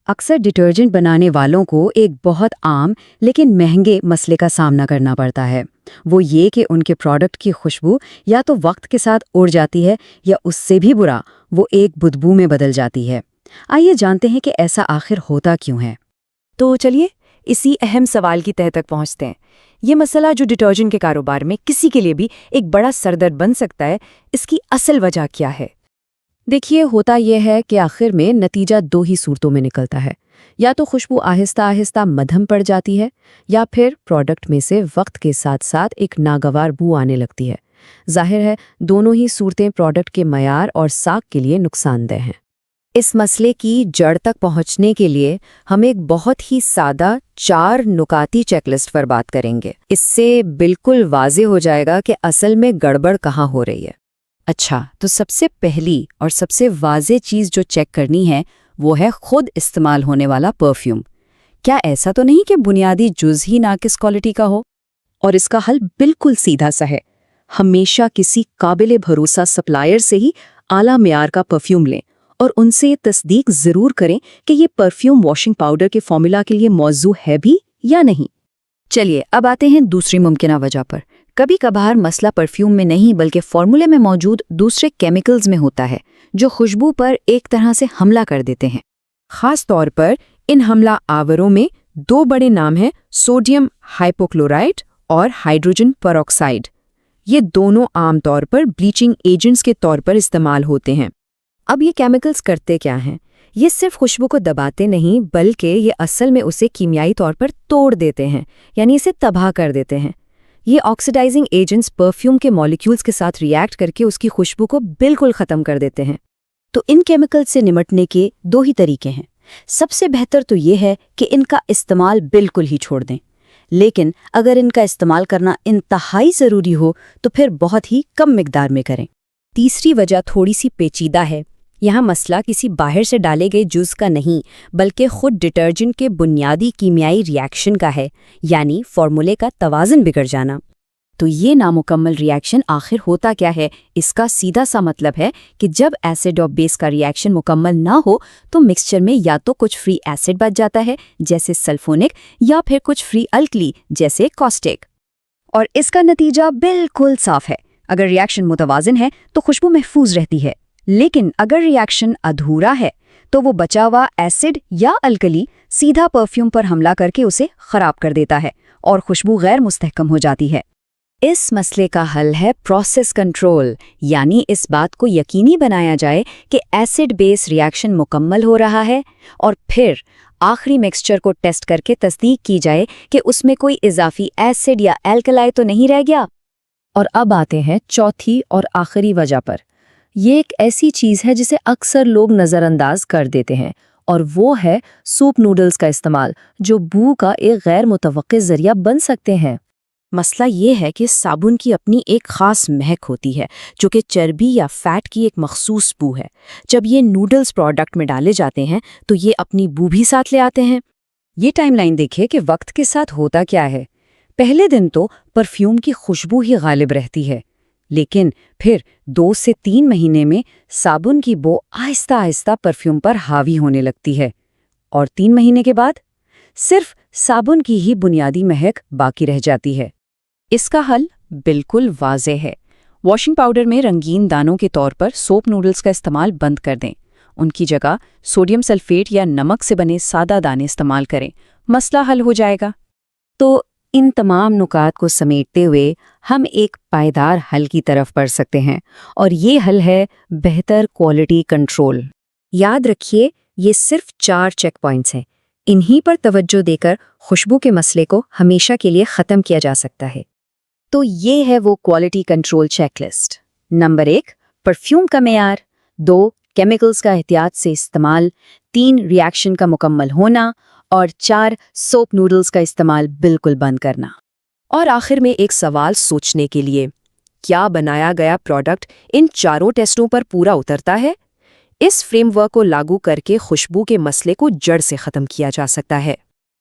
اکثر ڈٹرجنٹ بنانے والوں کو ایک بہت عام لیکن مہنگے مسئلے کا سامنا کرنا پڑتا ہے۔ وہ یہ کہ ان کے پروڈکٹ کی خوشبو یا تو وقت کے ساتھ اڑ جاتی ہے یا اس سے بھی برا وہ ایک بدبو میں بدل جاتی ہے۔ آئیے جانتے ہیں کہ ایسا آخر ہوتا کیوں ہے۔ تو چلیے اسی اہم سوال کی تہہ تک پہنچتے ہیں۔ یہ مسئلہ جو ڈٹرجنٹ کے کاروبار میں کسی کے لیے بھی ایک بڑا سردرد بن سکتا ہے، اس کی اصل وجہ کیا ہے؟ دیکھیے، ہوتا یہ ہے کہ آخر میں نتیجہ دو ہی صورتوں میں نکلتا ہے۔ یا تو خوشبو آہستہ آہستہ مدھم پڑ جاتی ہے، یا پھر پروڈکٹ میں سے وقت کے ساتھ ساتھ ایک ناگوار بو آنے لگتی ہے۔ ظاہر ہے دونوں ہی صورتیں پروڈکٹ کے معیار اور ساکھ کے لیے نقصان دہ ہیں۔ اس مسئلے کی جڑ تک پہنچنے کے لیے ہم ایک بہت ہی سادہ 4 نکاتی چیک لسٹ پر بات کریں گے۔ اس سے بالکل واضح ہو جائے گا کہ اصل میں گڑبڑ کہاں ہو رہی ہے۔ اچھا، تو سب سے پہلی اور سب سے واضح چیز جو چیک کرنی ہے وہ ہے خود استعمال ہونے والا پرفیوم۔ کیا ایسا تو نہیں کہ بنیادی جز ہی ناقص کوالٹی کا ہو؟ اور اس کا حل بالکل سیدھا سا ہے۔ ہمیشہ کسی قابل بھروسہ سپلائر سے ہی اعلیٰ معیار کا پرفیوم لیں اور ان سے یہ تصدیق ضرور کریں کہ یہ پرفیوم واشنگ پاؤڈر کے فارمولا کے لیے موزوں ہے بھی یا نہیں۔ چلیے اب آتے ہیں دوسری ممکنہ وجہ پر۔ کبھی کبھار مسئلہ پرفیوم میں نہیں بلکہ فارمولے میں موجود دوسرے کیمیکلز میں ہوتا ہے، جو خوشبو پر ایک طرح سے حملہ کر دیتے ہیں۔ خاص طور پر ان حملہ آوروں میں 2 بڑے نام ہیں: سوڈیم ہائپوکلورائٹ اور ہائیڈروجن پروکسائڈ۔ یہ دونوں عام طور پر بلیچنگ ایجنٹس کے طور پر استعمال ہوتے ہیں۔ اب یہ کیمیکلز کرتے کیا ہیں؟ یہ صرف خوشبو کو دباتے نہیں بلکہ یہ اصل میں اسے کیمیائی طور پر توڑ دیتے ہیں، یعنی اسے تباہ کر دیتے ہیں۔ یہ آکسیڈائزنگ ایجنٹس پرفیوم کے مالیکیولز کے ساتھ ریئیکٹ کر کے اس کی خوشبو کو بالکل ختم کر دیتے ہیں۔ تو ان کیمیکل سے نمٹنے کے 2 ہی طریقے ہیں۔ سب سے بہتر تو یہ ہے کہ ان کا استعمال بالکل ہی چھوڑ دیں، لیکن اگر ان کا استعمال کرنا انتہائی ضروری ہو تو پھر بہت ہی کم مقدار میں کریں۔ تیسری وجہ تھوڑی سی پیچیدہ ہے۔ یہاں مسئلہ کسی باہر سے ڈالے گئے جز کا نہیں بلکہ خود ڈٹرجنٹ کے بنیادی کیمیائی ری ایکشن کا ہے، یعنی فارمولے کا توازن بگڑ جانا۔ تو یہ نامکمل ری ایکشن آخر ہوتا کیا ہے؟ اس کا سیدھا سا مطلب ہے کہ جب ایسڈ اور بیس کا ری ایکشن مکمل نہ ہو تو مکسچر میں یا تو کچھ فری ایسڈ بچ جاتا ہے جیسے سلفونک، یا پھر کچھ فری الکلی جیسے کاسٹک۔ اور اس کا نتیجہ بالکل صاف ہے۔ اگر ری ایکشن متوازن ہے تو خوشبو محفوظ رہتی ہے، لیکن اگر ری ایکشن ادھورا ہے تو وہ بچا ہوا ایسڈ یا الکلی سیدھا پرفیوم پر حملہ کر کے اسے خراب کر دیتا ہے اور خوشبو غیر مستحکم ہو جاتی ہے۔ اس مسئلے کا حل ہے پروسیس کنٹرول، یعنی اس بات کو یقینی بنایا جائے کہ ایسڈ بیس ری ایکشن مکمل ہو رہا ہے، اور پھر آخری مکسچر کو ٹیسٹ کر کے تصدیق کی جائے کہ اس میں کوئی اضافی ایسڈ یا الکلائی تو نہیں رہ گیا۔ اور اب آتے ہیں چوتھی اور آخری وجہ پر۔ یہ ایک ایسی چیز ہے جسے اکثر لوگ نظر انداز کر دیتے ہیں، اور وہ ہے سوپ نوڈلز کا استعمال، جو بو کا ایک غیر متوقع ذریعہ بن سکتے ہیں۔ مسئلہ یہ ہے کہ صابن کی اپنی ایک خاص مہک ہوتی ہے جو کہ چربی یا فیٹ کی ایک مخصوص بو ہے۔ جب یہ نوڈلز پروڈکٹ میں ڈالے جاتے ہیں تو یہ اپنی بو بھی ساتھ لے آتے ہیں۔ یہ ٹائم لائن دیکھیں کہ وقت کے ساتھ ہوتا کیا ہے۔ پہلے دن تو پرفیوم کی خوشبو ہی غالب رہتی ہے، لیکن پھر 2 سے 3 مہینے میں صابن کی بو آہستہ آہستہ پرفیوم پر حاوی ہونے لگتی ہے، اور 3 مہینے کے بعد صرف صابن کی ہی بنیادی مہک باقی رہ جاتی ہے۔ اس کا حل بالکل واضح ہے۔ واشنگ پاؤڈر میں رنگین دانوں کے طور پر سوپ نوڈلز کا استعمال بند کر دیں۔ ان کی جگہ سوڈیم سلفیٹ یا نمک سے بنے سادہ دانے استعمال کریں۔ مسئلہ حل ہو جائے گا۔ تو ان تمام نکات کو سمیٹتے ہوئے ہم ایک پائیدار حل کی طرف بڑھ سکتے ہیں، اور یہ حل ہے بہتر کوالٹی کنٹرول۔ یاد رکھیے، یہ صرف 4 چیک پوائنٹس ہیں۔ انہی پر توجہ دے کر خوشبو کے مسئلے کو ہمیشہ کے لیے ختم کیا جا سکتا ہے۔ تو یہ ہے وہ quality control check list. Number 1، perfume کا معیار، 2، کیمیکلز کا احتیاط سے استعمال، 3، ری ایکشن کا مکمل ہونا، اور 4، سوپ نوڈلز کا استعمال بالکل بند کرنا۔ اور آخر میں ایک سوال سوچنے کے لیے، کیا بنایا گیا پروڈکٹ ان 4 ٹیسٹوں پر پورا اترتا ہے؟ اس فریم ورک کو لاگو کر کے خوشبو کے مسئلے کو جڑ سے ختم کیا جا سکتا ہے۔